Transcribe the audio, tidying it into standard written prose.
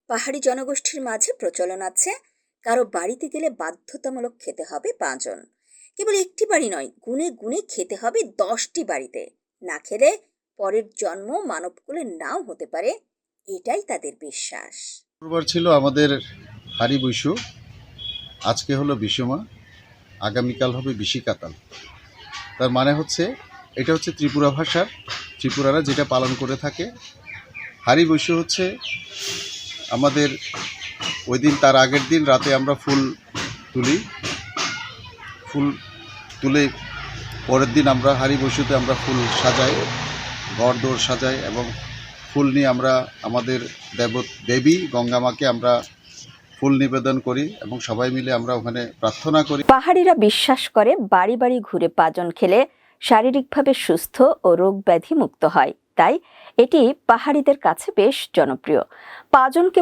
পাহাড়ি জনগোষ্ঠীর মাঝে প্রচলন আছে, কারো বাড়িতে গেলে বাধ্যতামূলক খেতে হবে পাঁচন। কেবল একটি বাড়ি নয়, গুনে গুনে খেতে হবে 10টি বাড়িতে। না খেলে পরের জন্ম মানবকুলে নাও হতে পারে, এটাই তাদের বিশ্বাস। শুক্রবার ছিল আমাদের হারি বৈশু, আজকে হলো বিশুমা, আগামীকাল হবে বিশিকাতাল। তার মানে হচ্ছে এটা হচ্ছে ত্রিপুরা ভাষার, ত্রিপুরারা যেটা পালন করে থাকে। হারি বৈশু হচ্ছে আমাদের ওই দিন, তার আগের দিন রাতে আমরা ফুল তুলি, ফুল তুলে পরের দিন আমরা হারি বৈশুতে আমরা ফুল সাজাই, ঘর দৌড় সাজাই এবং ফুল নিয়ে আমরা আমাদের দেবী গঙ্গামাকে আমরা ফুল নিবেদন করি এবং সবাই মিলে আমরা ওখানে প্রার্থনা করি। পাহাড়িরা বিশ্বাস করে বাড়ি বাড়ি ঘুরে পাঁজন খেলে শারীরিকভাবে সুস্থ ও রোগ ব্যাধি মুক্ত হয়, তাই এটি পাহাড়িদের কাছে বেশ জনপ্রিয়। পাঁজনকে